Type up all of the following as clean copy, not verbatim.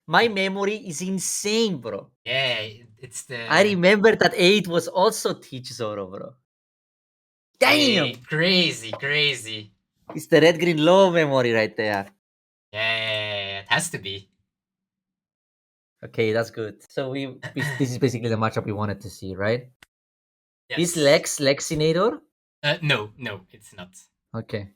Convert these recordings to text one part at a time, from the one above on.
My memory is insane, bro. Yeah, it's the... I remember that 8 was also Teach-Zoro, bro. Damn! Crazy, crazy. It's the red, green, low memory right there. Yeah, it has to be. Okay, that's good. So this is basically the matchup we wanted to see, right? Yes. Is Lex Lexinator? No, it's not. Okay.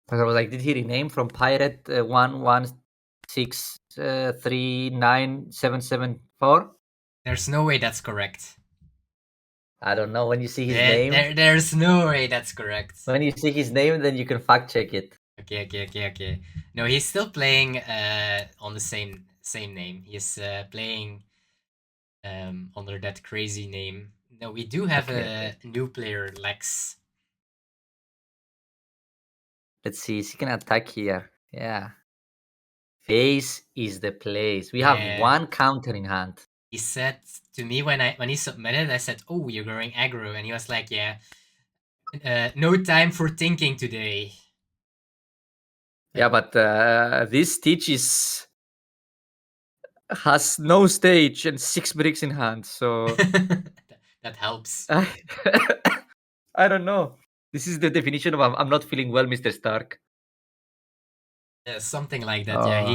Because I was like, did he rename from Pirate 11639774? There's no way that's correct. I don't know. When you see his name, there's no way that's correct. when you see his name, then you can fact check it. Okay. No, he's still playing on the same name. He's playing under that crazy name. No, we do have a new player, Lex. Let's see. Is he can attack here? Yeah. Face is the place. We have one counter in hand. He said to me when he submitted, I said, "Oh, you're going aggro," and he was like, "Yeah, no time for thinking today." Yeah, but this Teach has no stage and 6 bricks in hand, so that helps. I don't know. This is the definition of I'm not feeling well, Mr. Stark. Yeah, something like that. Yeah,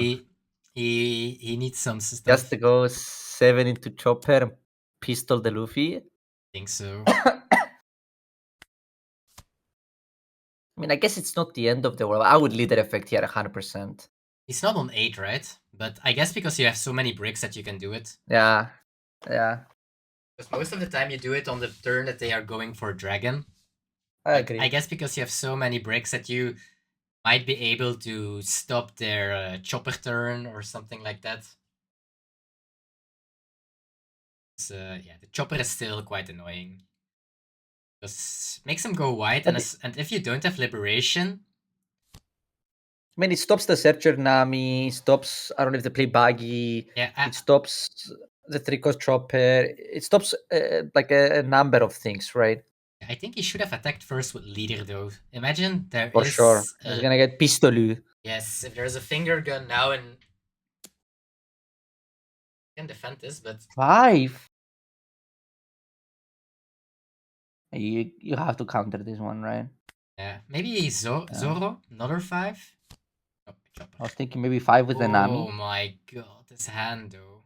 he needs some stuff. Just to go 7 into Chopper and pistol the Luffy. I think so. I mean, I guess it's not the end of the world. I would leader effect here 100%. It's not on 8, right? But I guess because you have so many bricks that you can do it. Yeah. Because most of the time you do it on the turn that they are going for Dragon. I agree. I guess because you have so many bricks that you might be able to stop their chopper turn or something like that. So, yeah, the chopper is still quite annoying. Just makes them go wide, and if you don't have liberation... I mean, it stops the Searcher Nami, stops, I don't know if they play Baggy, it stops the 3-cost Chopper, it stops like a number of things, right? I think he should have attacked first with Leader, though. Imagine there For is... sure. He's gonna get Pistolu. Yes, if there's a finger gun now and... can defend this, but... 5? You have to counter this one, right? Yeah, maybe Zoro, another 5? Oh, I was thinking maybe 5 with the Nami. Oh my god, this hand though.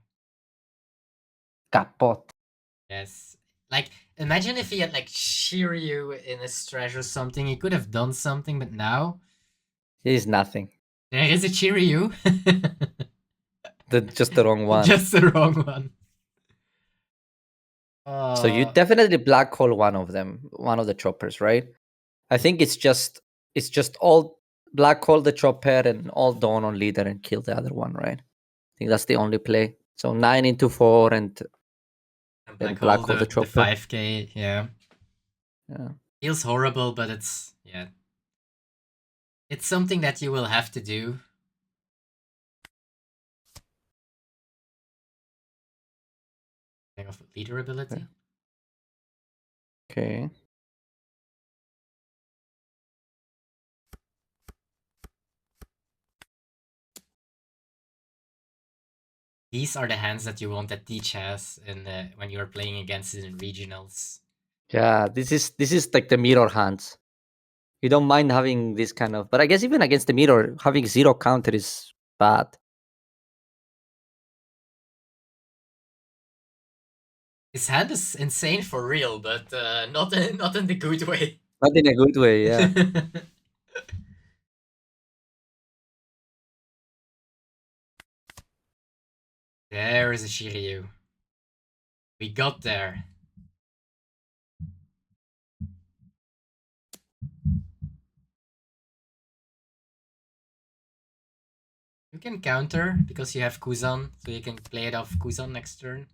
Kapot. Yes. Like, imagine if he had like Shiryu in his trash or something. He could have done something, but now... There is nothing. There is a Shiryu. Just the wrong one. Just the wrong one. So you definitely black hole one of them, one of the choppers, right? I think it's just all black hole the chopper and all dawn on leader and kill the other one, right? I think that's the only play. So 9 into 4 and black hole the chopper. The 5k, yeah. Feels horrible, but it's it's something that you will have to do. Of leader ability. Okay. These are the hands that you want that Teach has when you are playing against it in regionals. Yeah, this is like the mirror hands. You don't mind having this kind of, but I guess even against the mirror, having 0 counter is bad. His hand is insane for real, but not in the good way. Not in a good way, yeah. There is a Shiryu. We got there. You can counter because you have Kuzan, so you can play it off Kuzan next turn.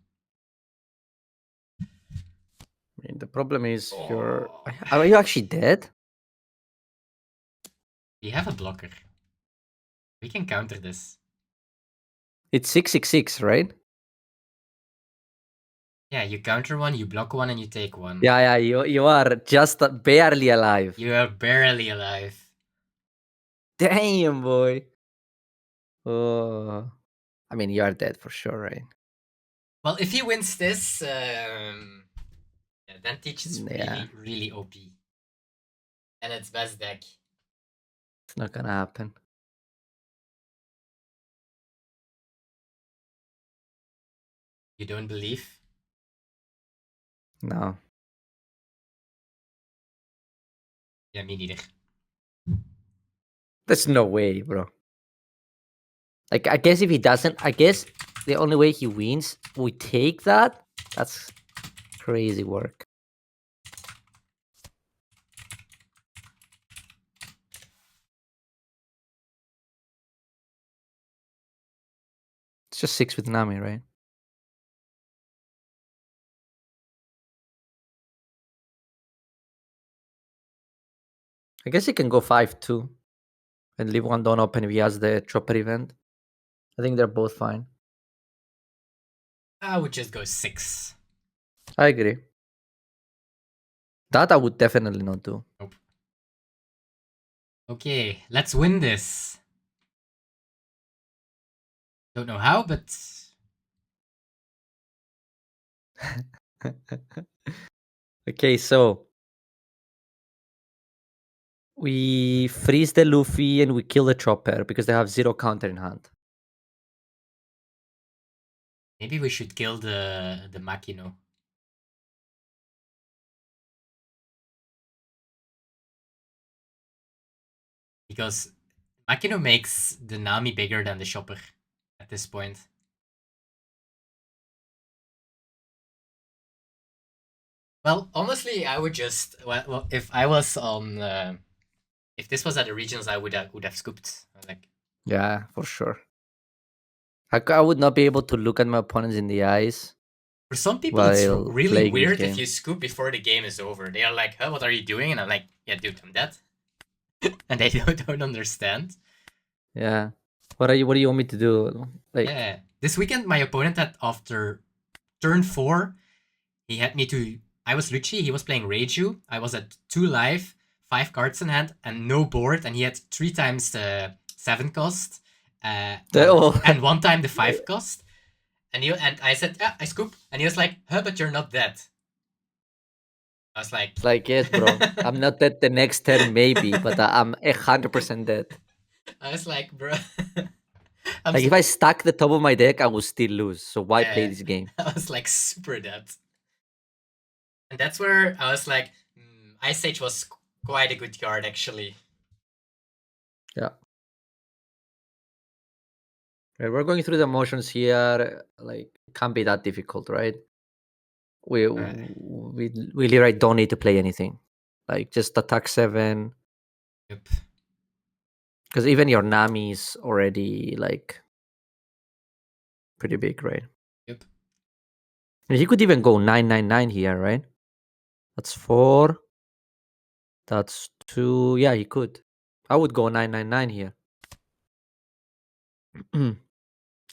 I mean, the problem is are you actually dead? We have a blocker. We can counter this. It's 666, right? Yeah, you counter one, you block one, and you take one. Yeah, you are just barely alive. You are barely alive. Damn, boy. I mean, you are dead for sure, right? Well, if he wins this, then Teach is Yeah. really OP. And it's best deck. It's not gonna happen. You don't believe? No. Yeah, me neither. There's no way, bro. Like, I guess if he doesn't, I guess the only way he wins, we take that. That's crazy work. It's just 6 with Nami, right? I guess he can go 5-2 and leave one Dawn open if he has the Chopper event. I think they're both fine. I would just go 6. I agree. That I would definitely not do. Nope. Okay, let's win this. Don't know how, but... Okay, so we freeze the Luffy and we kill the Chopper because they have 0 counter in hand. Maybe we should kill the Makino. Because Makino makes the Nami bigger than the Chopper at this point. Well, honestly, I would just... Well, if I was on... if this was at the regionals, I would have scooped. Like, Yeah, for sure. I would not be able to look at my opponents in the eyes. for some people, it's while really playing this weird if game. you scoop before the game is over. They are like, huh, what are you doing? And I'm like, yeah, dude, I'm dead. And they don't understand. Yeah. What do you want me to do? Like, Yeah. This weekend, my opponent had, after turn 4, he had me to... I was Lucci, he was playing Reiju. I was at 2 life, 5 cards in hand, and no board. And he had 3 times the 7 cost. And 1 time the 5 cost. And I said, yeah, I scoop. And he was like, huh, but you're not dead. I was like... It's like, yes, bro. I'm not dead the next turn, maybe, but I'm 100% dead. I was like, bro... like, if I stack the top of my deck, I will still lose. So why play this game? I was like super dead. And that's where I was like, Ice Age was quite a good card, actually. Yeah. Right, we're going through the motions here. Like, it can't be that difficult, right? We literally don't need to play anything. Like, just attack 7. Yep. Because even your Nami is already, like, pretty big, right? Yep. And he could even go 999 here, right? That's 4. That's 2. Yeah, he could. I would go 999 here.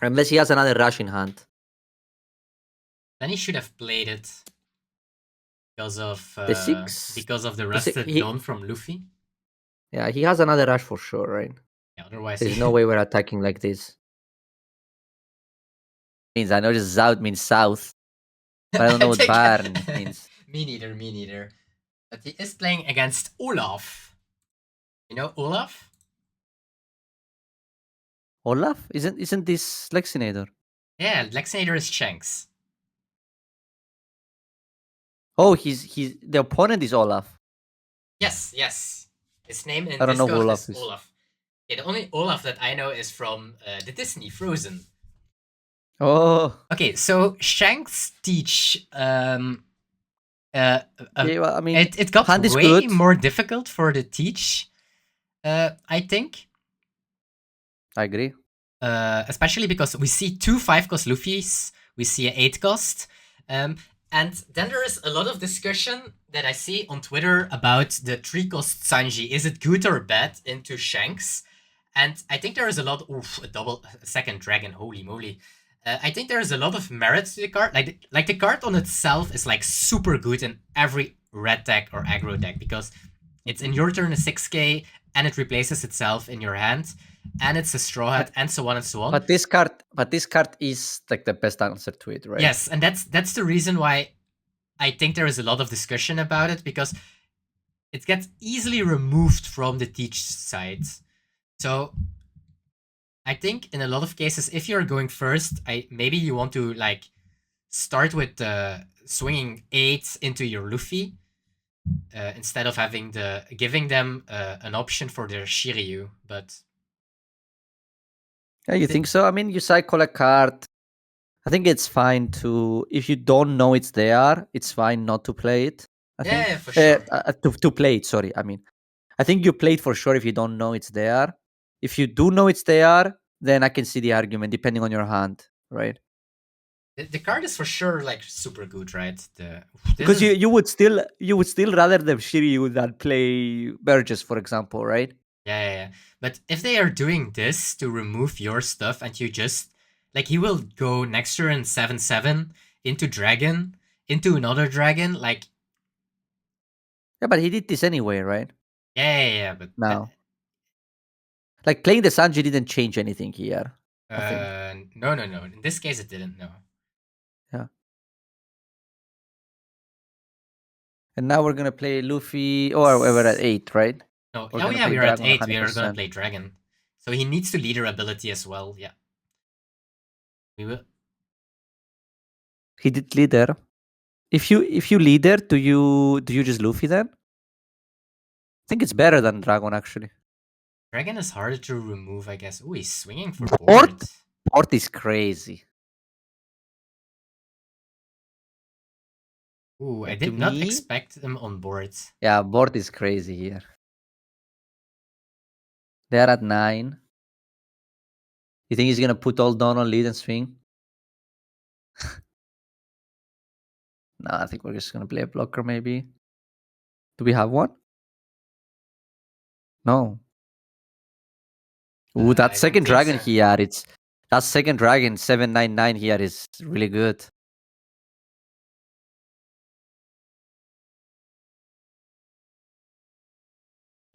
Unless he has another rush in hand. Then he should have played it because of The 6? because of the rusted Dawn from Luffy. Yeah, he has another rush for sure, right? Yeah, otherwise there's no way we're attacking like this. Means I know just Zout means south, but I don't know what Barn means. Me neither. But he is playing against Olaf. You know Olaf? Olaf? Isn't this Lexinator? Yeah, Lexinator is Shanks. Oh, he's the opponent is Olaf. Yes. His name in I don't know Discord who Olaf is Olaf. Yeah, the only Olaf that I know is from the Disney Frozen. Oh. Okay, so Shanks-Teach. Yeah, well, I mean, it got way good. more difficult for the Teach. I think. I agree. Especially because we see 2 5-cost Luffys, we see an 8-cost. And then there is a lot of discussion that I see on Twitter about the 3-cost Sanji. Is it good or bad into Shanks? And I think there is a lot... Oof, a second dragon, holy moly. I think there is a lot of merit to the card. Like the card on itself is like super good in every red deck or aggro deck because it's in your turn a 6k and it replaces itself in your hand. and it's a Straw Hat, and so on and so on. But this card is like the best answer to it, right? Yes, and that's the reason why I think there is a lot of discussion about it, because it gets easily removed from the teach side. So I think in a lot of cases, if you're going first, maybe you want to like start with swinging 8 into your Luffy instead of giving them an option for their Shiryu. But yeah, you think so? I mean, you cycle a card. I think it's fine to, if you don't know it's there, it's fine not to play it. I think. Yeah, for sure. To play it, sorry. I mean, I think you play it for sure if you don't know it's there. If you do know it's there, then I can see the argument depending on your hand, right? The card is for sure like super good, right? Because you would still rather the Shiryu than play Burgess, for example, right? Yeah. But if they are doing this to remove your stuff, and you just like, he will go next turn 7/7 into dragon, into another dragon, like. Yeah, but he did this anyway, right? Yeah. But now, like playing the Sanji didn't change anything here. I think. No. In this case, it didn't. No. Yeah. And now we're gonna play Luffy. Or we're at 8, right? No. We're Yeah. We are at 8. 100%. We are gonna play dragon. So he needs to leader ability as well. Yeah. We will. He did leader. If you leader, do you just Luffy then? I think it's better than Dragon actually. Dragon is harder to remove, I guess. Oh, he's swinging for board. Board is crazy. Ooh, I did not expect them on board. Yeah, board is crazy here. They're at 9. You think he's gonna put all down on lead and swing? No, I think we're just gonna play a blocker maybe. Do we have one? No. Ooh, that second dragon here, that second dragon 799 here is really good.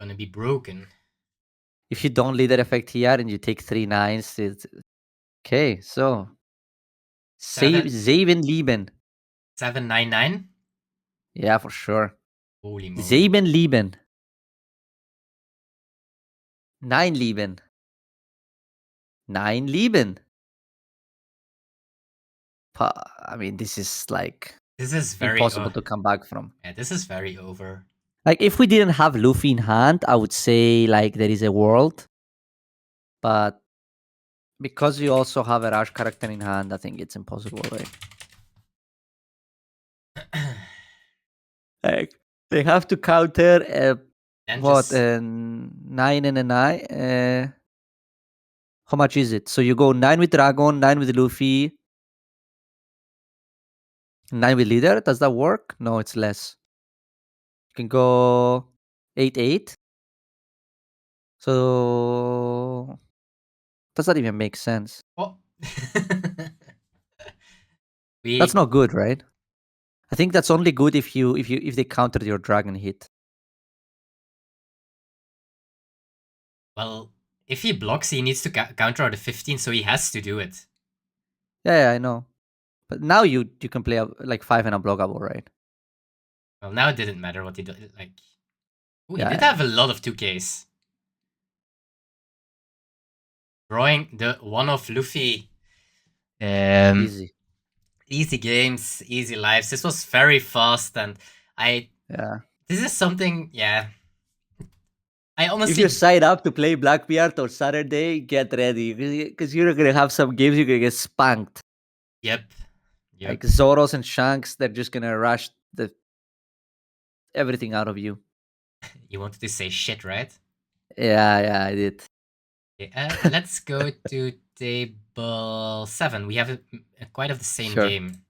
Gonna be broken. If you don't leader effect here and you take 3 9s, it's okay. So Zaven Lieben. 799. Yeah, for sure. Holy moly. Zaben Lieben. 9 Lieben. 9 Lieben. I mean, this is like. This is very impossible to come back from. Yeah, this is very over. Like, if we didn't have Luffy in hand, I would say, like, there is a world. But because you also have a Rush character in hand, I think it's impossible, right? Like, they have to counter what, 9 and a 9? How much is it? So you go 9 with Dragon, 9 with Luffy, 9 with Leader. Does that work? No, it's less. You can go 8-8. So does that even make sense? Oh. That's not good, right? I think that's only good if they counter your dragon hit. Well, if he blocks, he needs to counter out a 15, so he has to do it. Yeah, I know. But now you can play like 5 and unblockable, right? Well, now it didn't matter what he did. Like, ooh, he did have a lot of 2Ks. Drawing the one of Luffy. Easy. Easy games, easy lives. This was very fast, and this is something, I honestly. If you side up to play Blackbeard or Saturday, get ready, because you're gonna have some games you're gonna get spanked. Yep. Like Zoros and Shanks, they're just gonna rush everything out of you. You wanted to say shit, right? Yeah, I did. Okay, let's go to table 7. We have quite of the same game.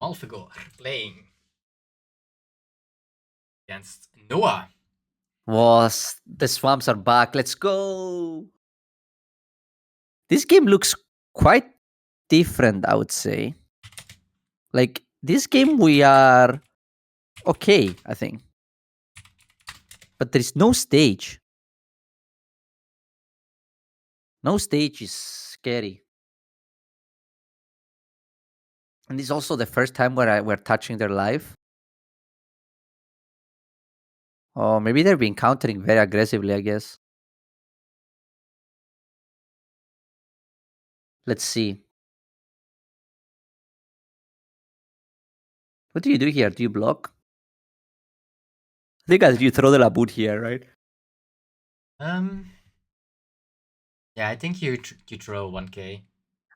Alphagor playing against Noah. The swamps are back. Let's go. This game looks quite different, I would say. Like, this game we are okay, I think. But there is no stage. No stage is scary. And it's also the first time where we're touching their life. Oh, maybe they're being countering very aggressively, I guess. Let's see. What do you do here? Do you block? I think as you throw the Laboon here, right? Yeah, I think you throw 1k.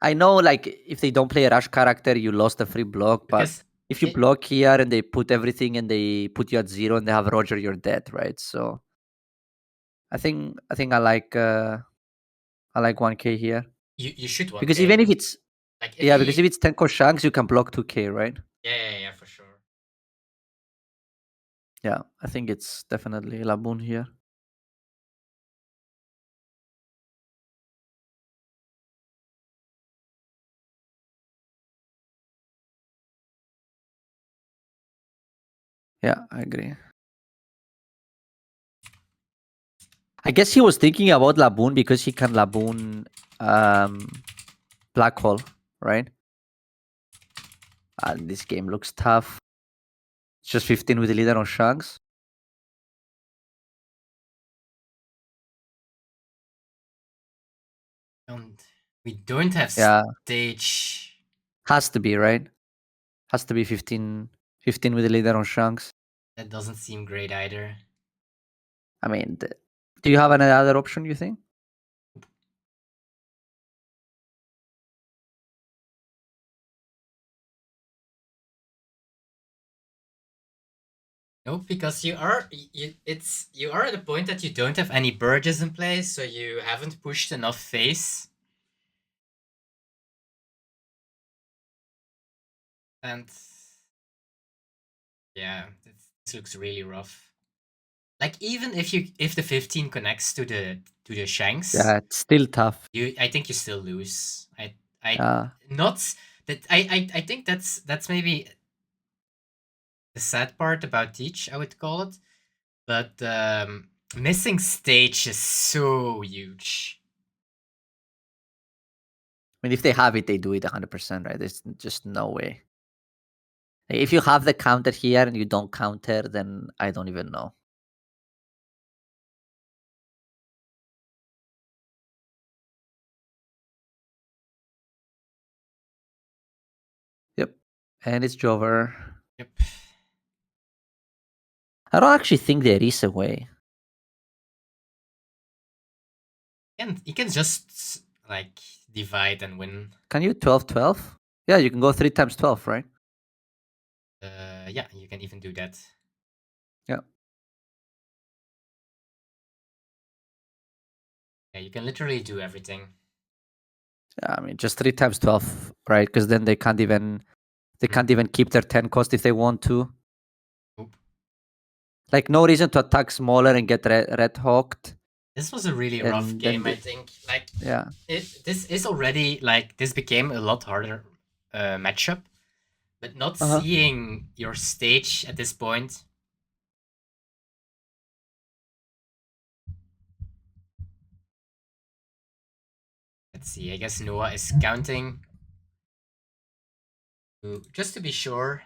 I know, like, if they don't play a rush character, you lost a free block. But Because if you block here and they put everything and they put you at 0 and they have Roger, you're dead, right? So I think I like 1k here. you should 1k. Because even if it's like because if it's 10 Shanks, you can block 2k, right? Yeah, for sure. Yeah, I think it's definitely Laboon here. Yeah, I agree. I guess he was thinking about Laboon because he can Laboon Black Hole, right? And this game looks tough. It's just 15 with the leader on Shanks. We don't have Yeah. stage. Has to be, right? Has to be 15 with the leader on Shanks. That doesn't seem great either. I mean, do you have another option, you think? No, because you are at a point that you don't have any Burgess in place, so you haven't pushed enough face. And yeah, this looks really rough. Like even if the 15 connects to the Shanks, Yeah, it's still tough. I think you still lose. Yeah. Not that I think that's maybe the sad part about Teach, I would call it. But missing stage is so huge. I mean, if they have it, they do it 100%, right? There's just no way. If you have the counter here and you don't counter, then I don't even know. Yep. And it's Jover. Yep. I don't actually think there is a way. And you can just like divide and win. Can you 12-12? Yeah, you can go 3 times 12, right? Yeah, you can even do that. Yeah. Yeah, you can literally do everything. Yeah, I mean, just 3 times 12, right? Because then they can't even keep their 10 cost if they want to. Oop. Like, no reason to attack smaller and get red hawked. This was a really rough game, I think. Like, yeah, this is already like this became a lot harder matchup, but not seeing your stage at this point. Let's see. I guess Noah is counting. Just to be sure.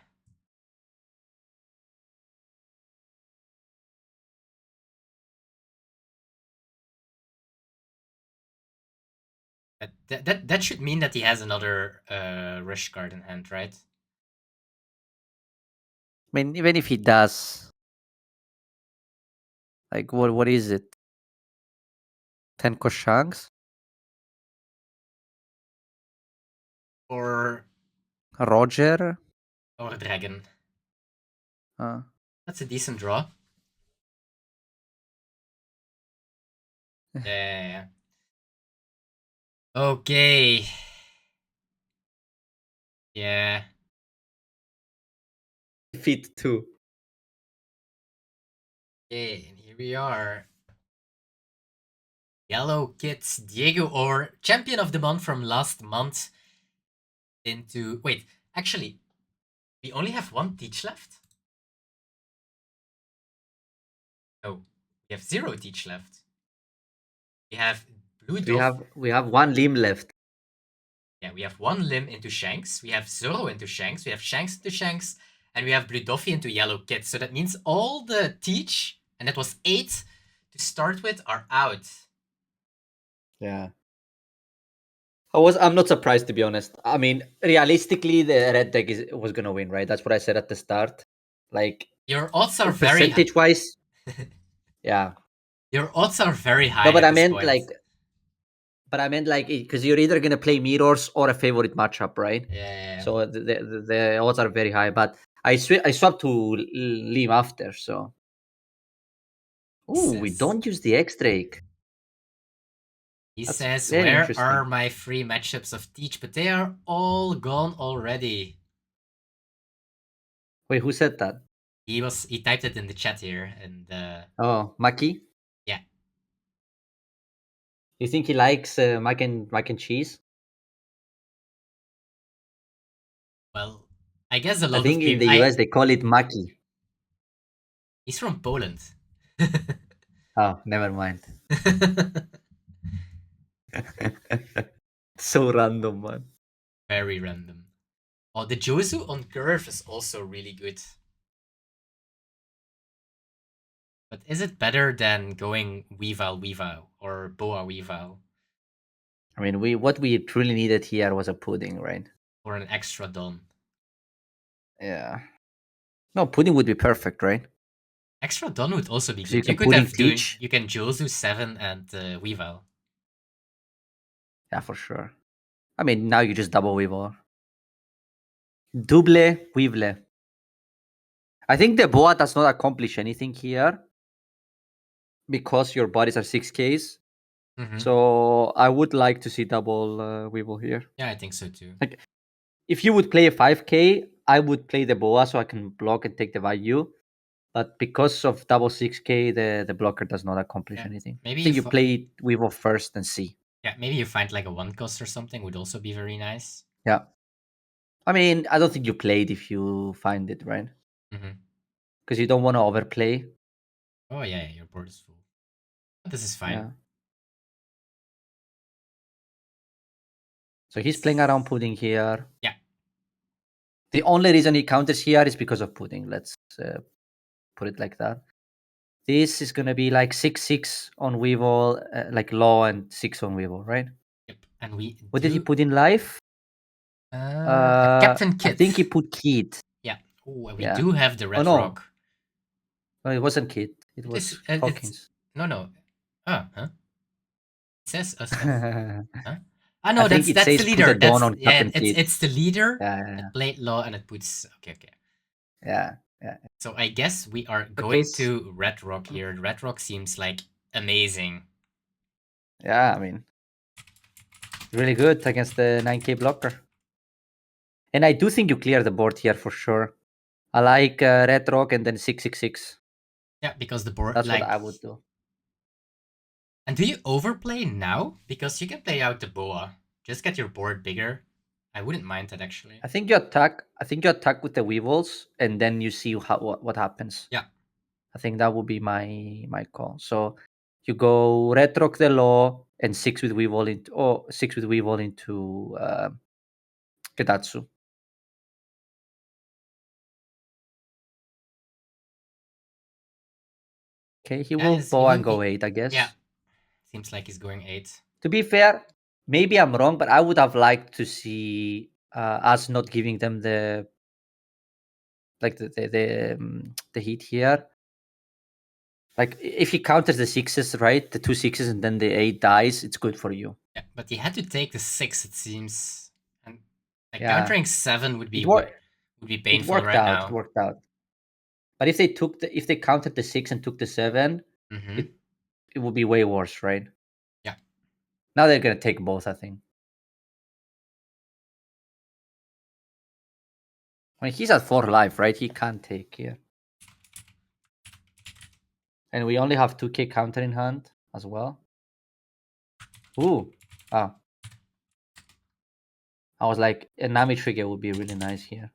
That should mean that he has another rush card in hand, right? I mean, even if he does, like, what is it? 10 Shanks? Or Roger? or Dragon. Uh, That's a decent draw. Yeah. Okay. Yeah. Fit too. Okay, and here we are. Yellow Kids Diego, or Champion of the Month from last month. Wait, actually, we only have one Teach left? Oh, we have 0 teach left. We have blue We have one limb left. Yeah, we have one limb into Shanks, we have Zoro into Shanks, we have Shanks into Shanks, and we have Blue Doffy into Yellow Kid. So that means all the teach, and that was 8 to start with, are out. Yeah. I'm not surprised, to be honest. I mean, realistically, the red deck was gonna win, right? That's what I said at the start. Like, your odds are very percentage wise, yeah. Your odds are very high No, but at I this meant point. like, because you're either gonna play mirrors or a favorite matchup, right? Yeah. So the odds are very high. But I swapped to Lim after. So, we don't use the X Drake. He That's says, very where interesting. are my free matchups of Teach? But they are all gone already. Wait, who said that? He typed it in the chat here, and Oh, Maki. yeah. You think he likes mac and cheese? Well, I guess a I lot of think in people. the US they call it Maki. He's from Poland. Oh, never mind. So random, man. Very random. Oh, the Josu on curve is also really good. But is it better than going Weavile or Boa Weavile? I mean, what we truly needed here was a pudding, right? Or an extra Don? Yeah. No, pudding would be perfect, right? Extra Don would also be So you good. You can could pudding have teach. you can Josu 7 and Weavile. Yeah, for sure. I mean, now you just double weevil. Double weevle. I think the boa does not accomplish anything here because your bodies are 6Ks. Mm-hmm. So I would like to see double weevil here. Yeah, I think so too. Like, if you would play a 5K, I would play the boa so I can block and take the value. But because of double 6K, the blocker does not accomplish anything. Maybe I think you play weevil first and see. Yeah, maybe you find like a 1 cost or something would also be very nice. Yeah. I mean, I don't think you played if you find it, right? Mm-hmm. Because you don't want to overplay. Oh yeah, your board is full. But this is fine. Yeah. So he's playing around pudding here. Yeah. The only reason he counters here is because of pudding. Let's put it like that. This is going to be like 6-6 on Weevil, like Law, and 6 on Weevil, right? Yep. And we What did he put in live? Captain Kid. I think he put Kid. Yeah. Oh, we do have the Red no. Rock. No, it wasn't Kid. It was Hawkins. No. Huh? It says us. Huh? Ah no, that's the leader. It's the leader. Yeah. It played Law and it puts okay. Yeah. So I guess we are going to Red Rock here. Red Rock seems like amazing. Yeah, I mean, really good against the 9K blocker. And I do think you clear the board here for sure. I like Red Rock and then 666. Yeah, because the board. That's what I would do. And do you overplay now? Because you can play out the boa. Just get your board bigger. I wouldn't mind that actually. I think you attack. With the weevils, and then you see what happens. Yeah. I think that would be my call. So you go Red Rock the Law and 6 with weevil into 6 with weevil into Ketatsu. Okay, he will bow and go 8, I guess. Yeah. Seems like he's going 8. To be fair, maybe I'm wrong, but I would have liked to see us not giving them the heat here. Like, if he counters the 6s, right? The 2 6s and then the 8 dies, it's good for you. Yeah, but he had to take the 6, it seems. And countering 7 would be painful right now. It worked out. But if they countered the 6 and took the 7, it would be way worse, right? Yeah. Now they're gonna take both, I think. I mean, he's at 4 life, right? He can't take here. And we only have 2K counter in hand as well. Ooh. I was like, a Nami trigger would be really nice here.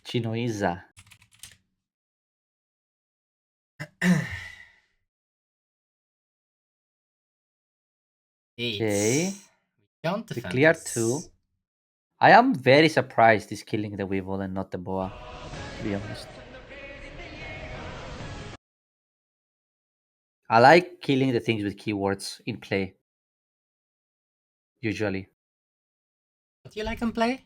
Chinoiza. Okay. Count We clear defenders. 2. I am very surprised he's killing the Weevil and not the Boa, to be honest. I like killing the things with keywords in play. Usually. What do you like in play?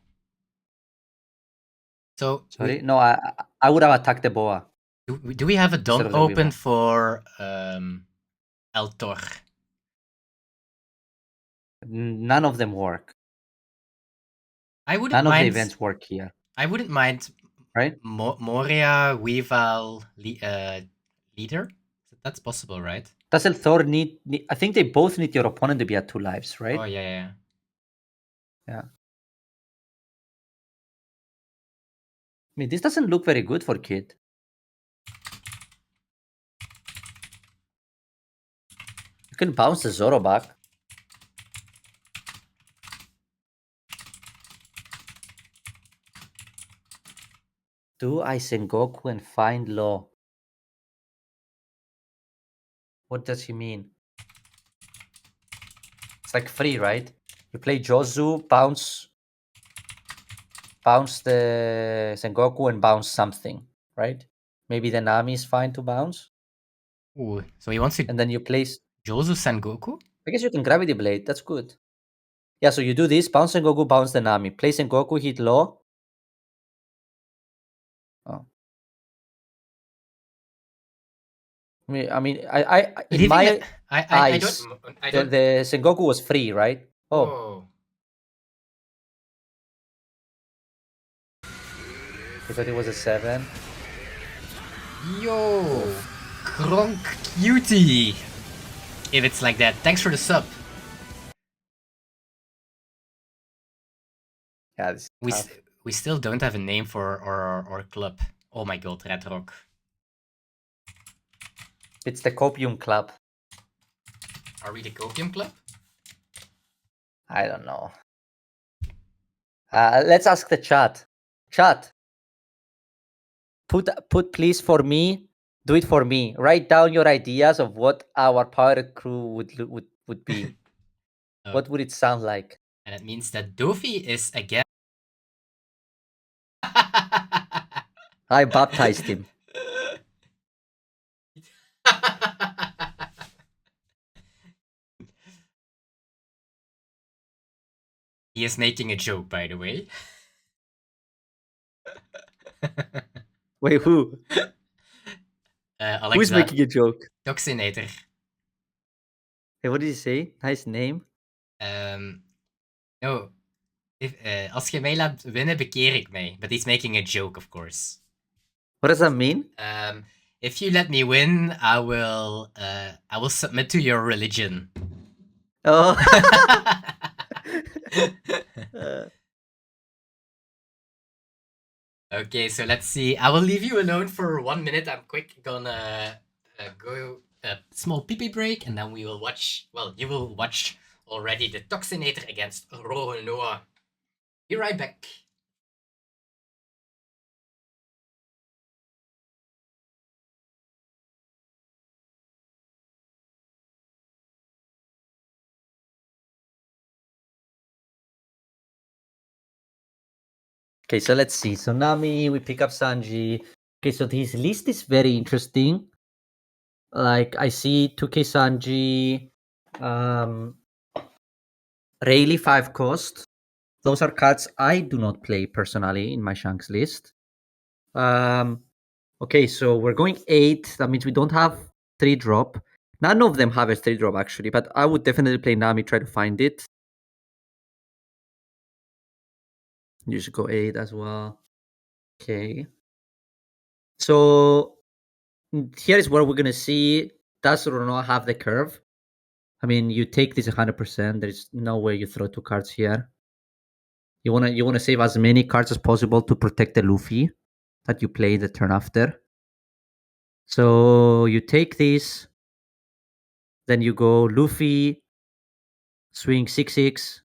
So Sorry? No, I would have attacked the Boa. do we have a instead Don of the open Weevil. for El Tor? None of them work. I wouldn't None of the mind. events work here, I wouldn't mind right? Moria, Weaval, leader. That's possible, right? Doesn't Thor need? I think they both need your opponent to be at 2 lives, right? Oh yeah. Yeah. I mean, this doesn't look very good for Kid. You can bounce the Zoro back. Do I Sengoku and find Law? What does he mean? It's like free, right? You play Jozu, bounce the Sengoku and bounce something, right? Maybe the Nami is fine to bounce. Ooh, so he wants to. And then you place. Jozu Sengoku? I guess you can Gravity Blade. That's good. Yeah, so you do this, bounce Sengoku, bounce the Nami. Play Sengoku, hit Law. Oh. I mean, in my eyes, the Sengoku was free, right? Oh. Whoa. I thought it was a 7. Yo, Kronk Cutie. If it's like that, thanks for the sub. Yeah, this is tough. We still don't have a name for our club. Oh my god, Red Rock. It's the Copium Club. Are we the Copium Club? I don't know. Let's ask the chat. Chat. Put please for me. Do it for me. Write down your ideas of what our pirate crew would be. What would it sound like? And it means that Dofi is again. I baptized him. He is making a joke, by the way. Wait, who? Alexa, Who's making a joke? Toxinator. Hey, what did he say? Nice name. No. Als je mij laat winnen, bekeer ik mij. But he's making a joke, of course. What does that mean? If you let me win, I will submit to your religion. Oh. Okay, so let's see. I will leave you alone for 1 minute. I'm gonna go a small pee break, and then we will watch. Well, you will watch already the Toxinator against Roanoa. Be right back. Okay, so let's see. So Nami, we pick up Sanji. Okay, so his list is very interesting. Like I see 2K Sanji, Rayleigh 5 cost. Those are cards I do not play personally in my Shanks list. Okay, so we're going 8. That means we don't have 3-drop. None of them have a 3-drop actually, but I would definitely play Nami, try to find it. You should go 8 as well. Okay. So here is where we're gonna see, does Ronoa have the curve? I mean, you take this 100%. There's no way you throw 2 cards here. You wanna save as many cards as possible to protect the Luffy that you play the turn after. So you take this, then you go Luffy, swing 6/6.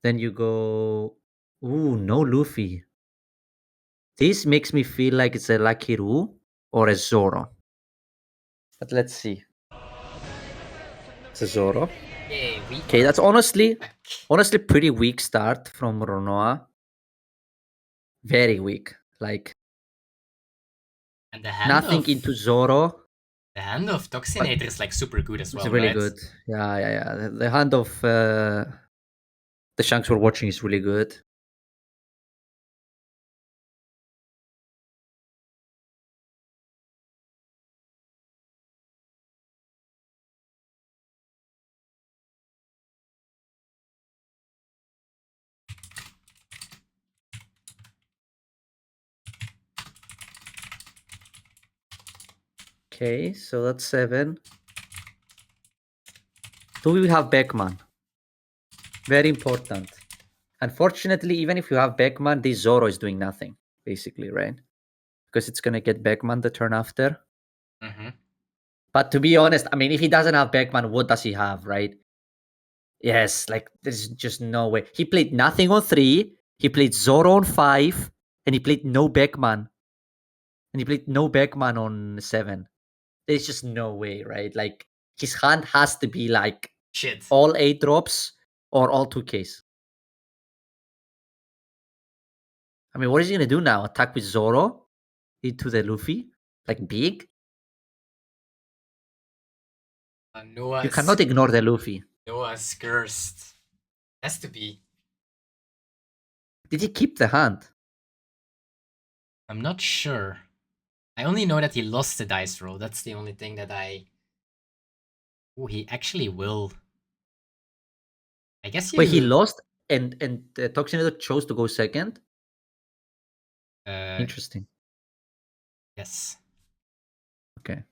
Then you go, ooh, no Luffy. This makes me feel like it's a Lucky Roo or a Zoro. But let's see. It's a Zoro. Okay, we Okay, are that's honestly back. pretty weak start from Ronoa. Very weak. Like And the hand nothing of into Zoro. But Toxinator is like super good as it's well, really right? good. Yeah. The hand of the Shanks we're watching is really good. Okay, so that's 7. Do we have Beckman? Very important. Unfortunately, even if you have Beckman, this Zoro is doing nothing, basically, right? Because it's gonna get Beckman the turn after. Mm-hmm. But to be honest, I mean, if he doesn't have Beckman, what does he have, right? Yes, like there's just no way. He played nothing on 3, he played Zoro on 5, and he played no Beckman. And he played no Beckman on 7. There's just no way, right? Like his hand has to be like Shit. all 8 drops or all 2Ks. I mean, what is he gonna do now? Attack with Zoro into the Luffy? Like big? Noah You is cannot ignore the Luffy. Noah's cursed. Has to be. Did he keep the hand? I'm not sure. I only know that he lost the dice roll. That's the only thing that I. Oh, he actually will. I guess Wait, he you. lost and Toxinator chose to go second? Uh, Interesting. yes. Okay.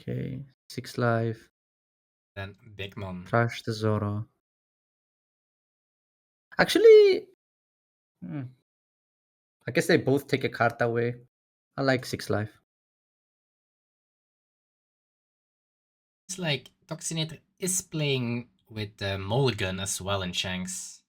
Okay. 6 life. Then Big Mom. Trash the Zoro. Actually, I guess they both take a card away. I like 6 life. It's like Toxinator is playing with Mulligan as well in Shanks.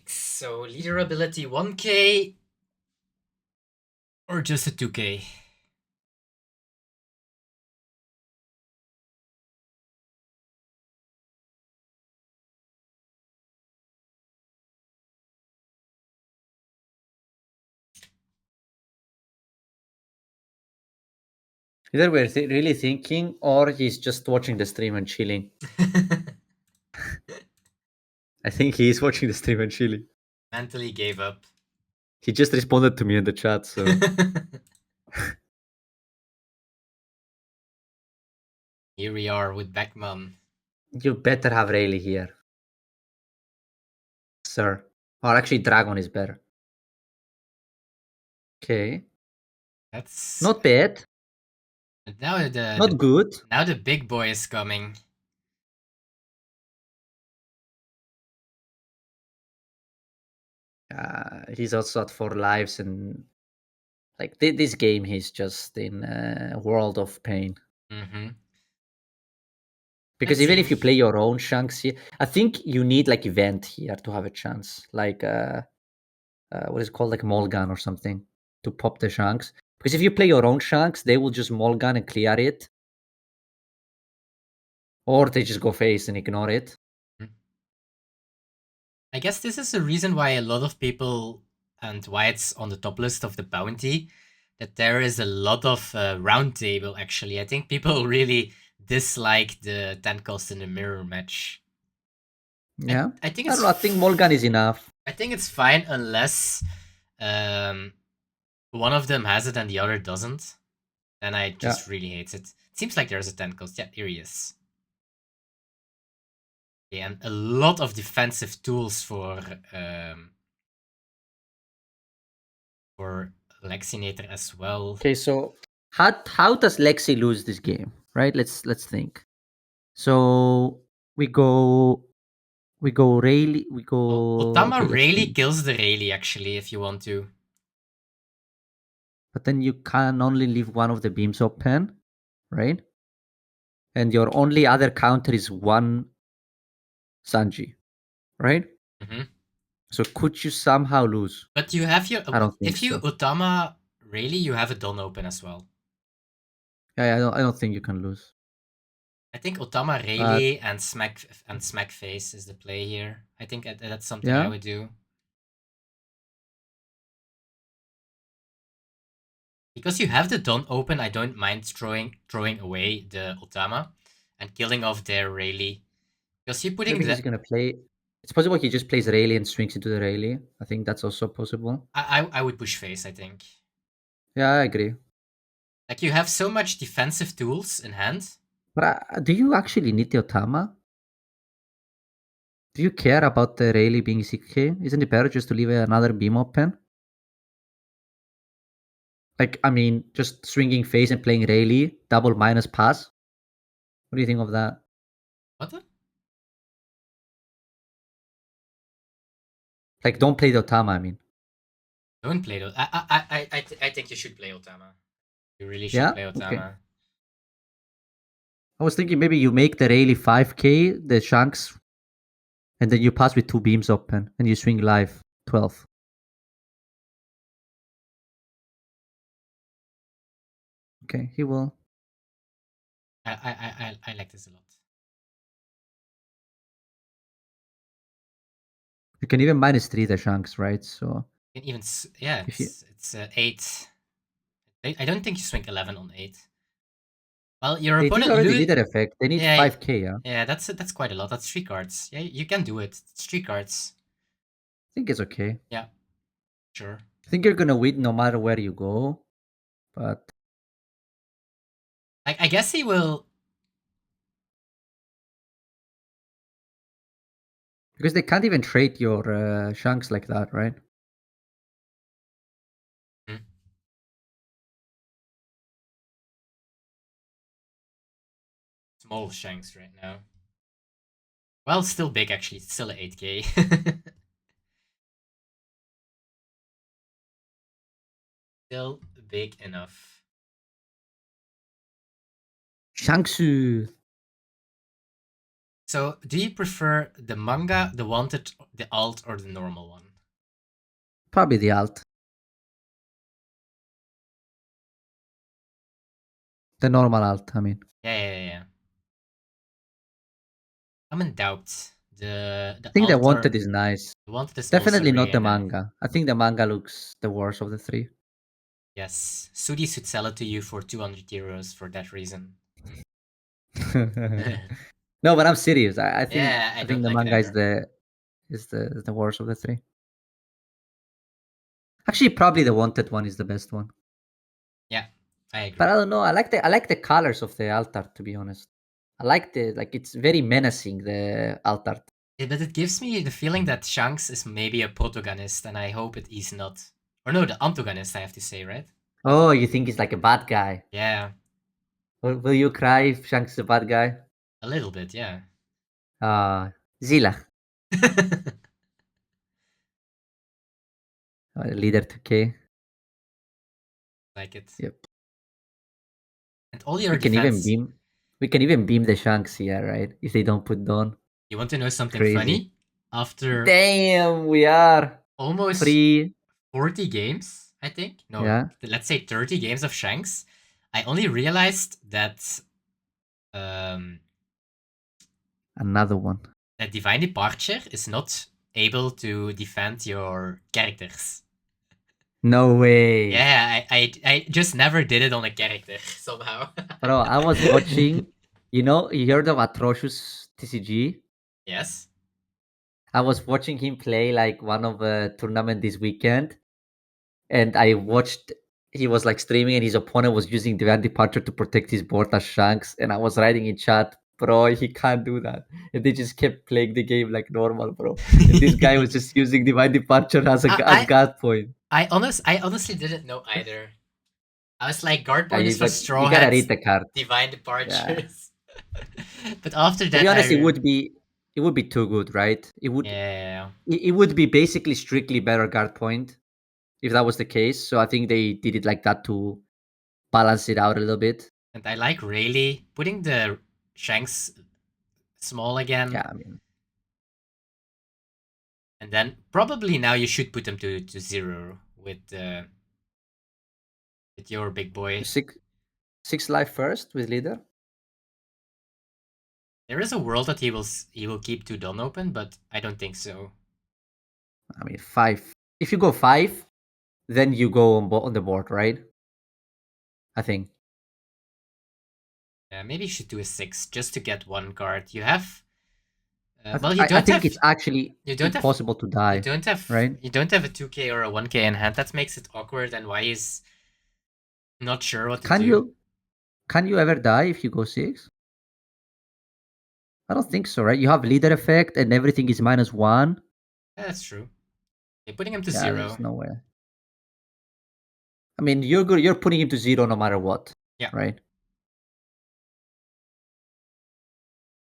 So leader ability 1k or just a 2k? Either we're really thinking or he's just watching the stream and chilling. I think he is watching the stream and chilling. Mentally gave up. He just responded to me in the chat, so. Here we are with Beckman. You better have Rayleigh here, sir. Or actually, Dragon is better. Okay. That's Not bad. now Not good. now the big boy is coming. He's also at 4 lives, and like this game, he's just in a world of pain. Mm-hmm. Because Let's even see. if you play your own Shanks here, I think you need like event here to have a chance. Like what is it called, like Mulligan or something, to pop the Shanks. Because if you play your own Shanks, they will just Mulligan and clear it, or they just go face and ignore it. I guess this is the reason why a lot of people, and why it's on the top list of the bounty, that there is a lot of round table actually. I think people really dislike the 10 cost in the mirror match. Yeah, I think I it's don't know. I think Mulligan is enough. I think it's fine unless um, one of them has it and the other doesn't. Then I Yeah. just really hate it. It seems like there's a 10 cost. Yeah, here he is. Okay, and a lot of defensive tools for Lexinator as well. Okay, so how does Lexi lose this game? Right? Let's think. So we go Rayleigh. We go. Otama Okay, let's Rayleigh think. kills the Rayleigh actually, if you want to. But then you can only leave one of the beams open, right? And your only other counter is one Sanji, right? Hmm. So could you somehow lose? But you have your I don't think if you so. Otama Rayleigh, you have a Don open as well. Yeah, I don't think you can lose. I think Otama But Rayleigh and Smack Face is the play here. I think that's something I yeah, would do. Because you have the Don open, I don't mind throwing away the Otama and killing off their Rayleigh. Because you're putting maybe he's the gonna play. It's possible he just plays Rayleigh and swings into the Rayleigh. I think that's also possible. I would push face, I think. Yeah, I agree. Like you have so much defensive tools in hand. But do you actually need the Otama? Do you care about the Rayleigh being 6k? Isn't it better just to leave another beam open? Like, I mean, just swinging face and playing Rayleigh, double minus pass. What do you think of that? What the? Like, don't play the Otama, I mean. Don't play those. I think you should play Otama. You really should Yeah? play Okay. Otama. I was thinking maybe you make the Rayleigh 5k, the Shanks, and then you pass with two beams open, and you swing live 12. Okay, he will. I like this a lot. You can even minus 3 the Shanks, right? So You can even yeah, if you it's 8. I don't think you swing 11 on 8. Well, your they did opponent already lose. leader effect, they need Yeah, 5k, yeah. yeah, that's quite a lot. That's 3 cards. Yeah, you can do it. It's 3 cards. I think it's okay. Yeah, sure. I think you're gonna win no matter where you go, but I guess he will. because they can't even trade your Shanks like that, right? Hmm. Small Shanks right now. Well, still big actually. It's still 8k. Still big enough. Shanksu. So, do you prefer the manga, the wanted, the alt, or the normal one? Probably the alt. The normal alt, I mean. Yeah. I'm in doubt. I The think the alt wanted or is nice. the wanted is also Definitely not really the nice. manga. I think the manga looks the worst of the three. Yes, Sudi should sell it to you for 200 euros for that reason. No, but I'm serious. Yeah, I I think don't the like it manga either. is the worst of the three. Actually, probably the wanted one is the best one. Yeah, I But agree. I don't know. I like the colors of the alt art, to be honest. I like the like it's very menacing, the alt art. But it gives me the feeling that Shanks is maybe a protagonist, and I hope it is not. Or no, the antagonist, I have to say, right? Oh, you think he's like a bad guy? Yeah, Will you cry if Shanks is a bad guy? a little bit, yeah. Zilla, leader 2k. Like it. Yep. And all your We can even defense. beam. We can even beam the Shanks here, right? If they don't put Dawn. You want to know something Crazy. funny? After Damn, we are almost free. 40 games, I think. No, Yeah, let's say 30 games of Shanks. I only realized that another one. that Divine Departure is not able to defend your characters. No way. Yeah, I just never did it on a character somehow. Bro, I was watching, you heard of Atrocious TCG? Yes. I was watching him play like one of the tournament this weekend, and I watched he was like streaming and his opponent was using Divine Departure to protect his board as Shanks, and I was writing in chat, Bro, he can't do that. And they just kept playing the game like normal, bro. And this guy was just using Divine Departure as as guard point. I honestly didn't know either. I was like, guard point is for But Straw you gotta Hats, read the card. Divine Yeah. Departures. But after To that, be honest, it would be too good, right? yeah. It would be basically strictly better guard point if that was the case. So I think they did it like that to balance it out a little bit. And I like Rayleigh putting the Shanks small again. Yeah, I mean, and then probably now you should put them to 0 with your big boy. Six life first with leader. There is a world that he will keep 2 Dawn open, but I don't think so. I mean, 5. If you go 5, then you go on the board, right? I think. Maybe you should do a 6 just to get 1 card. You have. I think it's actually impossible to die. You don't have right. You don't have a 2k or a 1k in hand. That makes it awkward, and why he's not sure what to do. Can you ever die if you go 6? I don't think so, right? You have leader effect and everything is -1. Yeah, that's true. You're putting him to Yeah, 0. there's no way. I mean, you're good. You're putting him to 0 no matter what. Yeah. Right.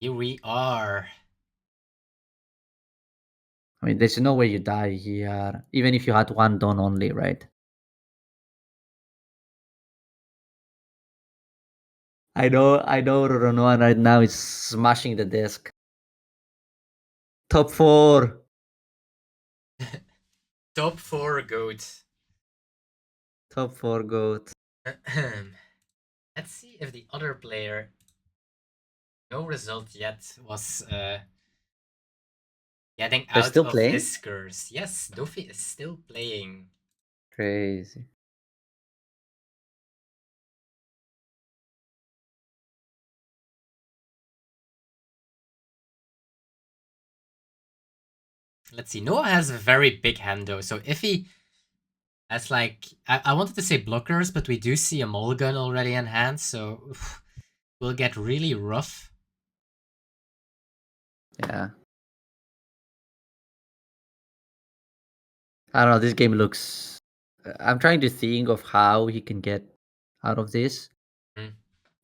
Here we are. I mean, there's no way you die here, even if you had 1 Dawn only, right? I know, Roronoa right now is smashing the desk. Top 4. Top 4 goat. Top 4 goat. Let's see if the other player. No result yet was getting They're out still of playing? his curse. Yes, Dofi is still playing. Crazy. Let's see. Noah has a very big hand though, so if he has like I wanted to say blockers, but we do see a mulligan already in hand, so we'll get really rough. Yeah. I don't know. This game looks. I'm trying to think of how he can get out of this,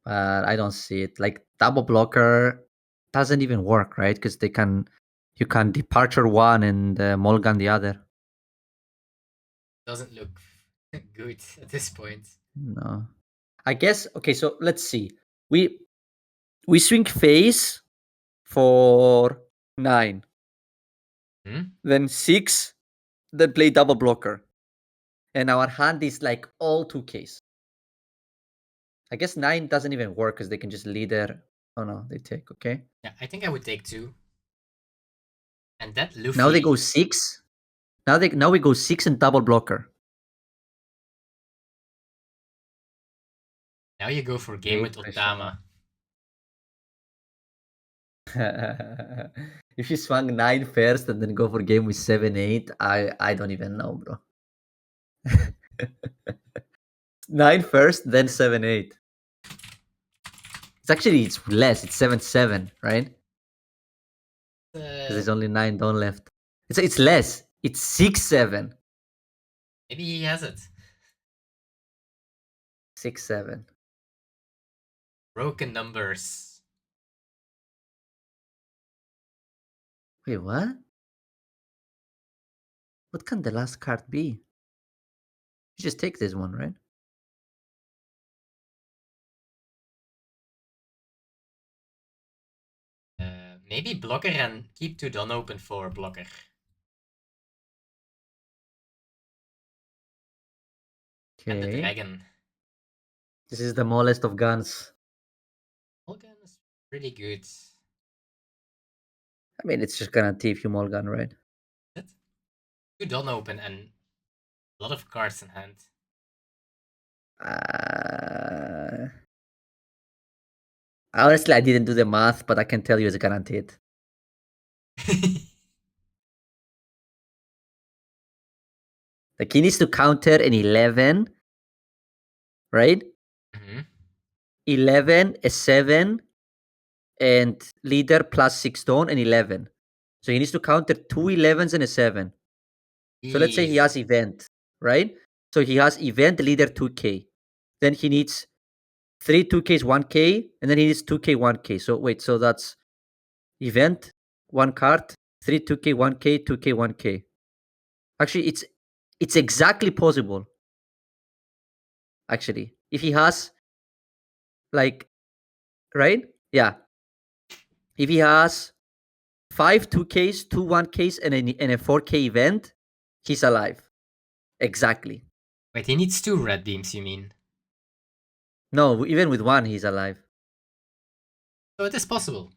but I don't see it. Like double blocker doesn't even work, right? Because you can departure one and mulligan the other. Doesn't look good at this point. No, I guess. Okay, so let's see. We swing face for 9, then 6, then play double blocker, and our hand is like all 2Ks. I guess 9 doesn't even work because they can just leader. Oh no, they take. Okay. Yeah, I think I would take 2. And that Luffy. Now they go 6. Now we go 6 and double blocker. Now you go for game with Otama. If you swung 9 first and then go for game with 7-8, I don't even know, bro. 9 first, then 7-8. It's less. It's 7-7, right? Because there's only 9 Dawn left. It's less. It's 6-7. Maybe he has it. 6-7. Broken numbers. Wait, what? What can the last card be? You just take this one, right? Maybe blocker and keep 2 Dawn open for blocker. Okay. And the dragon. This is the smallest of guns. Mulligan is pretty good. I mean, it's just gonna thief you Mulligan, right? 2 Dawn open and a lot of cards in hand. Honestly, I didn't do the math, but I can tell you it's guaranteed. Like he needs to counter an 11, right? 11, a 7, and leader plus 6 Dawn and 11. So he needs to counter 2 11s and a 7. So let's say he has event, right? So he has event leader 2k. Then he needs 3 2ks 1k, and then he needs 2k 1k. So wait, so that's event, 1 card, 3 2k 1k, 2k 1k. Actually, it's exactly possible. Actually, if he has like, right? Yeah. If he has 5 2ks, 2 1ks, and a 4k event, he's alive. Exactly. Wait, he needs 2 red beams, you mean? No, even with 1, he's alive. So it is possible.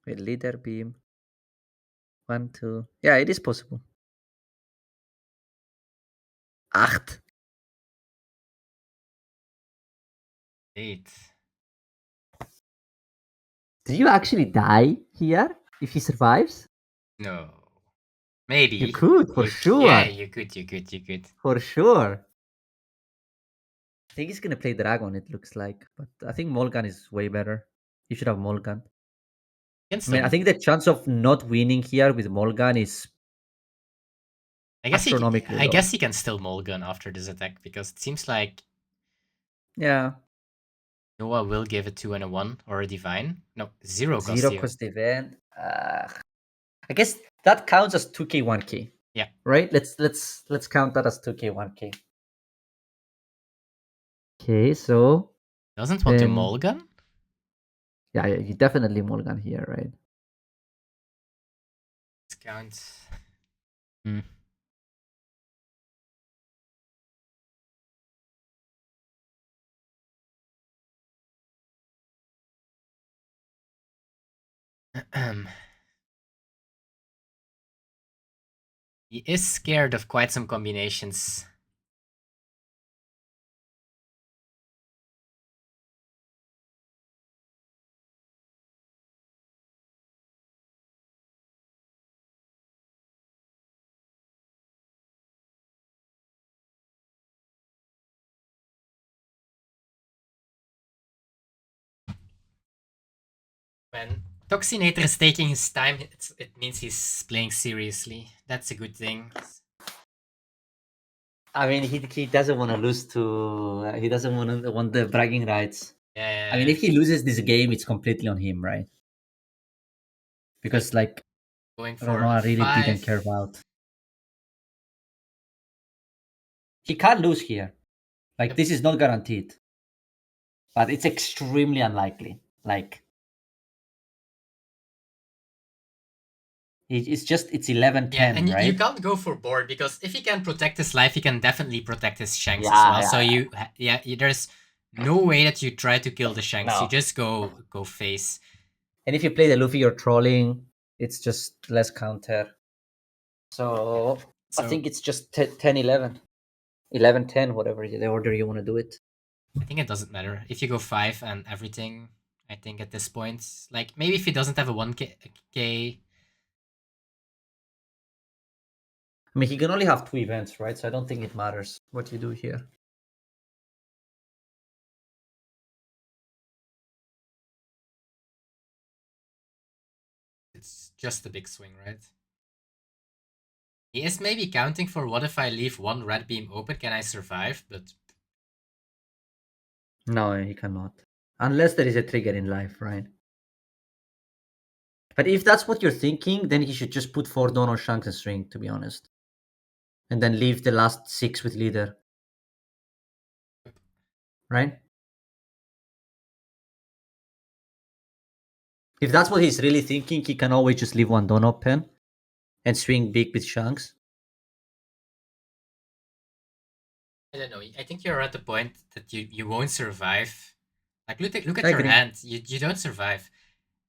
Wait, leader beam. 1, 2. Yeah, it is possible. 8. 8. Do you actually die here if he survives? No. Maybe. You could, for sure. Yeah, you could. For sure. I think he's gonna play Dragon, it looks like. But I think Molgan is way better. You should have Molgan. I mean, I think the chance of not winning here with Molgan is astronomically I low. guess he can still Mulligan after this attack, because it seems like Yeah. Noah will give it 2 and a 1 or a divine. No, 0 cost 0 you. cost event. I guess that counts as 2k 1k. Yeah. Right? Let's count that as 2k 1k. Okay, so Doesn't want to Mulligan? Yeah, you definitely Mulligan here, right? Let's count. He is scared of quite some combinations. When Toxinator is taking his time, it means he's playing seriously. That's a good thing. I mean, he doesn't want to lose to. He doesn't want the bragging rights. Yeah. I mean, if he loses this game, it's completely on him, right? Because like, going I don't for know, I really 5. didn't care about. He can't lose here. Like, this is not guaranteed, but it's extremely unlikely. Like, it's 11-10, Yeah, and right? you can't go for board, because if he can protect his life, he can definitely protect his Shanks as well. So there's no way that you try to kill the Shanks. No. You just go face. And if you play the Luffy, you're trolling. It's just less counter. So I think it's just 10-11. 11-10, whatever the order you want to do it. I think it doesn't matter. If you go 5 and everything, I think at this point, like maybe if he doesn't have a 1k. I mean, he can only have 2 events, right? So I don't think it matters what you do here. It's just a big swing, right? He is maybe counting for, what if I leave 1 red beam open, can I survive? But No, he cannot. Unless there is a trigger in life, right? But if that's what you're thinking, then he should just put 4 Dawn or Shanks and String, to be honest. And then leave the last 6 with leader. Right? If that's what he's really thinking, he can always just leave 1 Dawn open and swing big with Shanks. I don't know. I think you're at the point that you won't survive. Like, look at I your agree. hand. You don't survive.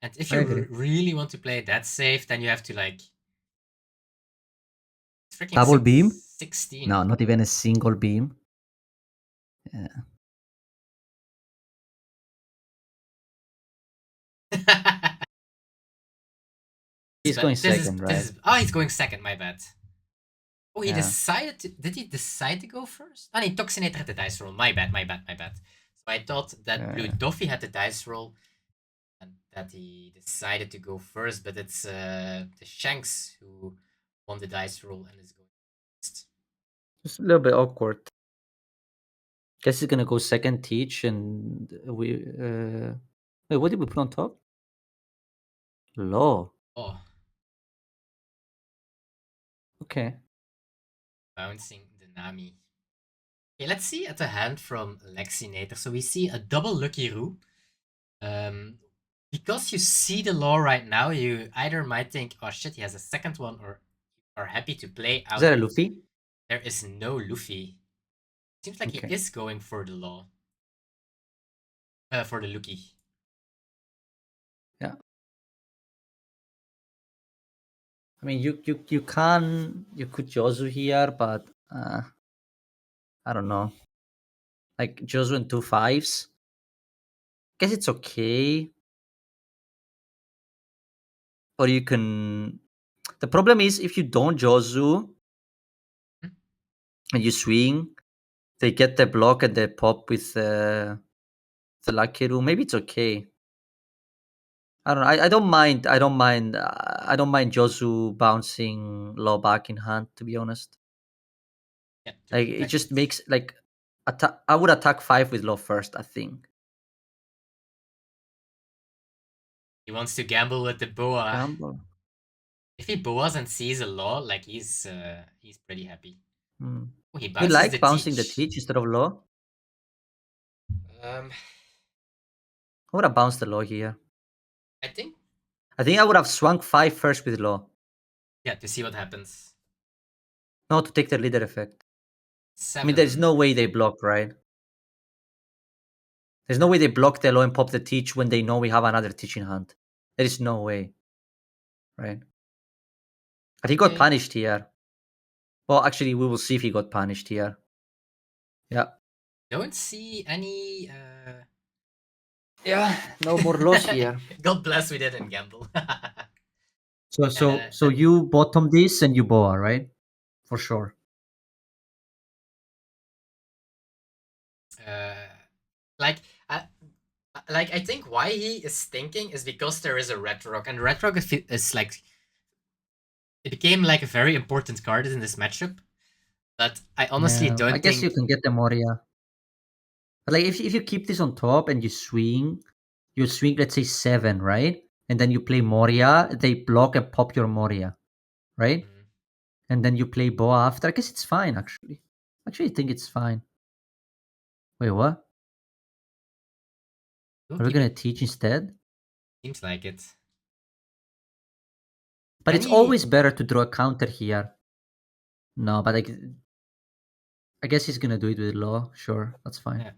And if you really want to play that safe, then you have to, like, freaking Double beam? 16. No, not even a single beam. Yeah. He's going second, right? He's going second, my bad. Oh, he decided to... Did he decide to go first? Oh, he Toxinator the dice roll. My bad. I thought that Blue Doffy had the dice roll and that he decided to go first, but it's the Shanks who won the dice roll and is going first. Just a little bit awkward. Guess he's gonna go second teach, and we. Wait, what did we put on top? Law. Oh, Okay. bouncing the Nami. Okay, let's see at the hand from Lexinator. So we see a double Lucky Roo. Because you see the law right now, you either might think, oh shit, he has a second one, or are happy to play out. Is that a Luffy? There is no Luffy. Seems like Okay. he is going for the law. For the Lucky. Yeah. I mean, you could Jozu here, but I don't know. Like Jozu and 2 5s. Guess it's okay. Or you can. The problem is if you don't Jozu and you swing, they get the block and they pop with the Lucky Roo. Maybe it's okay. I don't know. I don't mind. I don't mind. I don't mind Jozu bouncing low back in hand. To be honest, Yeah, like it just makes like I would attack 5 with low first. I think. He wants to gamble with the boa. Gamble. If he boas and sees a law, like he's pretty happy. Hmm. Oh, he You bounces like the bouncing teach. the teach instead of low? Um, I would have bounced the low here. I think. I think I would have swung 5 first with low. Yeah, to see what happens. No, to take the leader effect. 7. I mean, there's no way they block, right? There's no way they block the low and pop the teach when they know we have another teach in hand. There is no way, right? But he got punished here. Well, actually, we will see if he got punished here. Yeah. Don't see any. Yeah, no more loss here. God bless, we didn't gamble. So you bottom this and you boa, right? For sure. Like, I think why he is thinking is because there is a red rock, and red rock is like, it became like a very important card in this matchup. But I honestly don't I guess think you can get the Moria. But like if you keep this on top and you swing, let's say 7, right? And then you play Moria, they block and pop your Moria, right? And then you play Boa after. I guess it's fine actually. Actually, I think it's fine. Wait, what? Are we gonna teach instead? Seems like it. But it's always better to draw a counter here. No, but I guess he's gonna do it with law. Sure, that's fine. Yeah.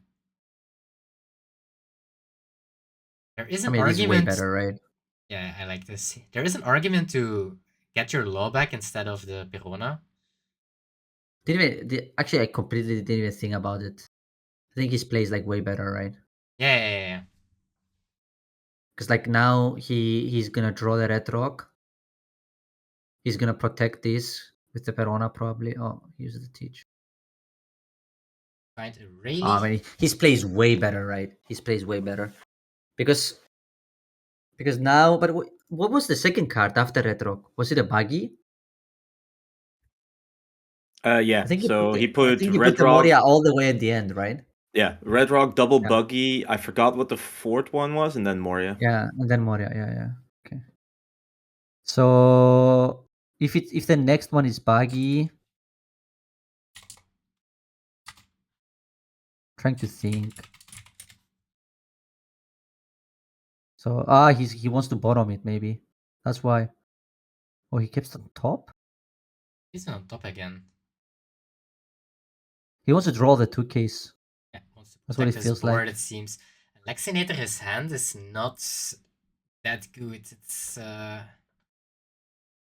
There is an I mean, argument. this is way better, right? Yeah, I like this. There is an argument to get your law back instead of the Perona. Actually, I completely didn't even think about it. I think his play is like way better, right? Yeah. Because like now he's gonna draw the red rock. He's gonna protect this with the Perona probably. Oh, use the teach. Right, really? I mean, his play is way better, right? His play is way better because now. But what was the second card after red rock? Was it a buggy? Yeah. I think he I put think he Red put the Rock Moria all the way at the end, right? Yeah, Red Rock, double Yeah. buggy. I forgot what the fourth one was, and then Moria. Yeah, and then Moria. Yeah. Okay. So if the next one is buggy, trying to think. So he wants to bottom it maybe. That's why. Oh, he keeps on top. He's on top again. He wants to draw the 2Ks. Yeah, wants to that's what it his feels board, like. It seems. Lexinator, his hand is not that good. It's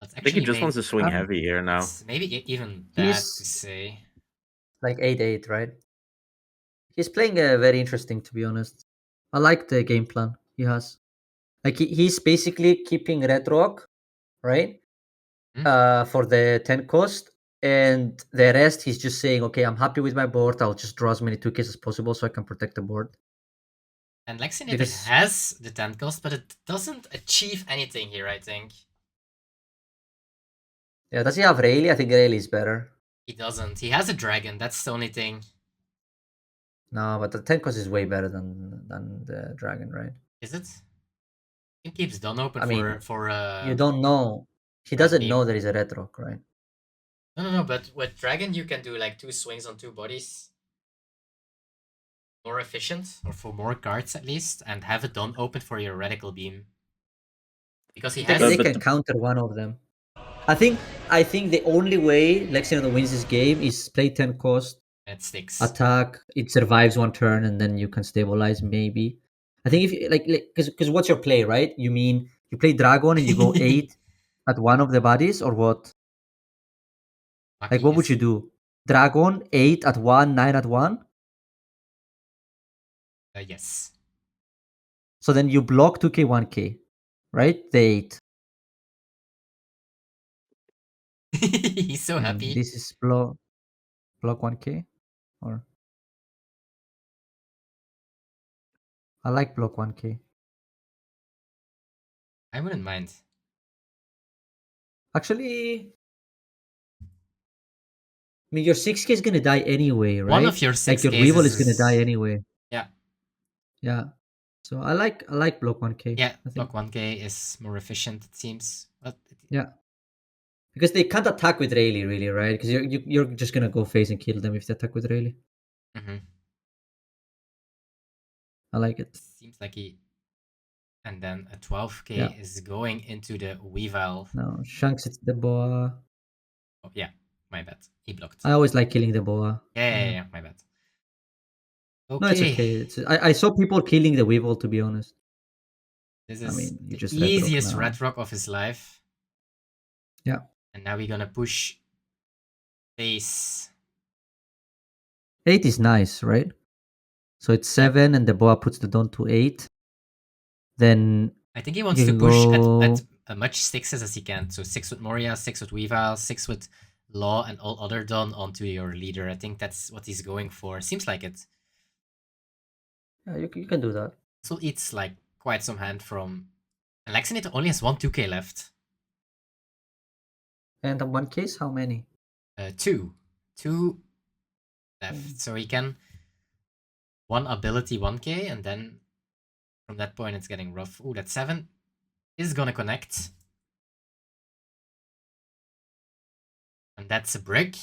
I think he just wants to swing heavy here now. Maybe even bad to say. Like 8-8, right? He's playing very interesting, to be honest. I like the game plan he has. Like he's basically keeping red rock, right? For the 10 cost, and the rest he's just saying, okay, I'm happy with my board. I'll just draw as many 2Ks as possible so I can protect the board. And Lexinator Because- has the 10 cost, but it doesn't achieve anything here, I think. Yeah, does he have Rayleigh? I think Rayleigh is better. He doesn't. He has a dragon, that's the only thing. No, but the 10 cost is way better than the dragon, right? Is it? It keeps Don open I mean, for you don't know. He red doesn't beam. know there is a red rock, right? No, but with dragon you can do like 2 swings on 2 bodies. More efficient, or for more cards at least, and have it Don open for your radical beam. Because he has... They can counter one of them. I think the only way Lexington wins this game is play 10 cost, it sticks. attack, it survives one turn, and then you can stabilize maybe. I think if you like because what's your play, right? You mean you play dragon and you go 8 at one of the bodies, or what? Like what would you do? Dragon 8 at 1, 9 at 1? Yes. So then you block 2k 1k, right? The 8. He's so happy. This is block 1k, or I like block 1k. I wouldn't mind. Actually, I mean, your 6k is gonna die anyway, right? One of your 6 like your Weevil is gonna die anyway. Yeah. Yeah. So I like block 1k. Yeah, I think. block 1k is more efficient, it seems. But yeah. Because they can't attack with Rayleigh, really, right? Because you're just gonna go face and kill them if they attack with Rayleigh. Mm-hmm. I like it. Seems like he... And then a 12k is going into the Weevil. No, Shanks, it's the boa. Oh, yeah, my bad. He blocked. I always like killing the boa. Yeah, my bad. Okay. No, it's okay. I saw people killing the Weevil, to be honest. This is you the just easiest red rock of his life. Yeah. And now we're gonna push face. 8 is nice, right? So it's 7 and the boa puts the Don to 8. Then I think he wants to push at as much 6s as he can. So 6 with Moria, 6 with Weavile, 6 with Law, and all other Don onto your leader. I think that's what he's going for. Seems like it. Yeah, you can do that. So it's like quite some hand from... And Lexinator only has 1 2k left. And on one case, how many? 2. 2 left. So he can... 1 ability 1k, and then from that point it's getting rough. Ooh, that 7 is gonna connect. And that's a brick.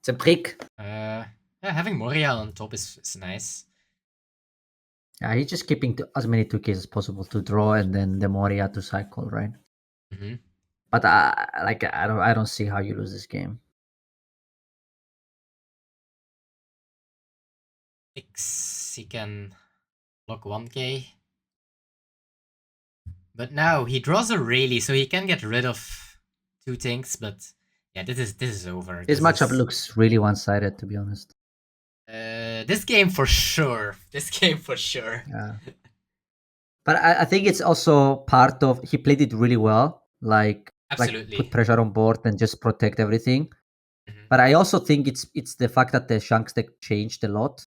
It's a brick. Yeah, having Moria on top is nice. Yeah, he's just keeping as many 2Ks as possible to draw, and then the Moria to cycle, right? Mm-hmm. But I don't see how you lose this game. 6, he can block 1k. But now he draws a Rayleigh, so he can get rid of 2 things, but yeah, this is over. This matchup looks really one-sided, to be honest. This game for sure. This game for sure. Yeah. But I think it's also part of he played it really well. Absolutely. Put pressure on board and just protect everything. Mm-hmm. But I also think it's the fact that the Shanks deck changed a lot.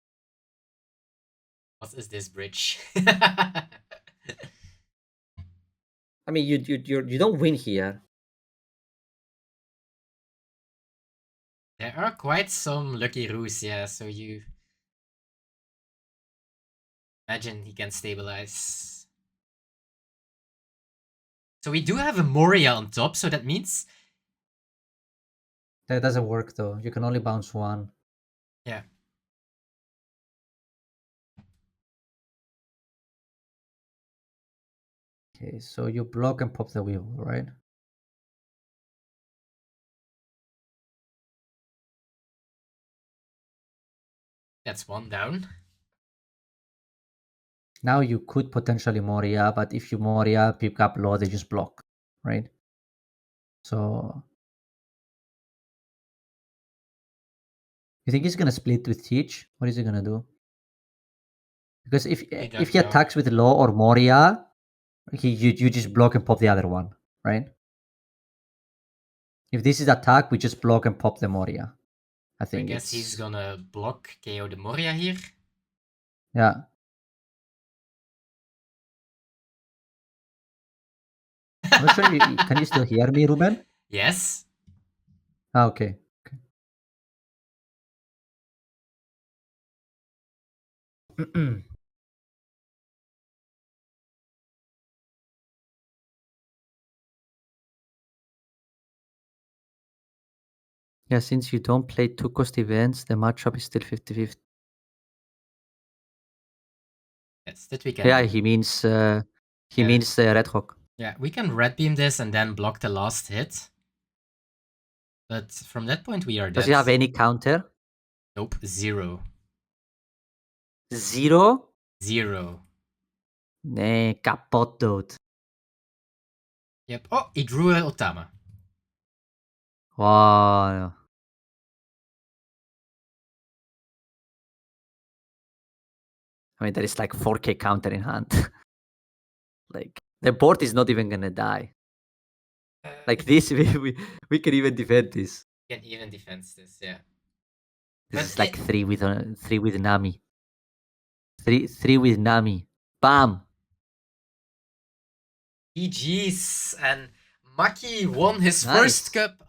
What is this bridge? I mean, you don't win here. There are quite some lucky roos, yeah, so you... Imagine he can stabilize. So we do have a Moria on top, so that means... That doesn't work, though. You can only bounce one. Yeah. Okay, so you block and pop the Weevil, right? That's 1 down. Now you could potentially Moria, but if you Moria, pick up Law, they just block, right? So you think he's gonna split with Teach? What is he gonna do? Because if he attacks with Law or Moria, you just block and pop the other one, right? If this is attack, we just block and pop the Moria. I think guess he's gonna block KO the Moria here. Yeah. I'm not sure can you still hear me, Ruben? Yes. Okay. Yeah, since you don't play 2-cost events, the matchup is still 50-50. Yes, that we can Yeah, do. he means Red Hawk. Yeah, we can red beam this and then block the last hit. But from that point we are dead. Does he have any counter? Nope, 0. 0? 0. Nee, kapot dood. Yep. Oh, he drew a Otama. Wow. I mean, there is like 4k counter in hand. Like, the board is not even gonna die. Like this, we can even defend this. Can even defend this, yeah. This is like 3 with Nami. 3 with Nami. Bam! GG's, and Maki won his Nice. first cup.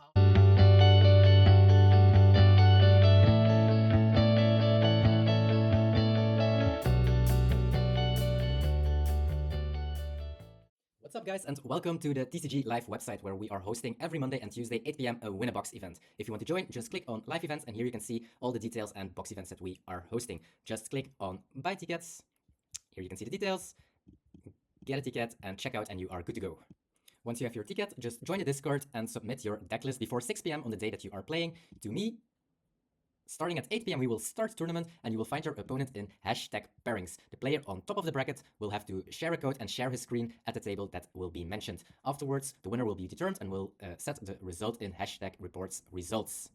What's up, guys, and welcome to the TCG Live website, where we are hosting every Monday and Tuesday 8 p.m. a Win a Box event. If you want to join, just click on Live Events, and here you can see all the details and box events that we are hosting. Just click on Buy Tickets. Here you can see the details. Get a ticket and check out, and you are good to go. Once you have your ticket, just join the Discord and submit your deck list before 6 p.m. on the day that you are playing to me. Starting at 8 p.m. we will start tournament, and you will find your opponent in #pairings. The player on top of the bracket will have to share a code and share his screen at the table that will be mentioned. Afterwards, the winner will be determined and will set the result in #reports results.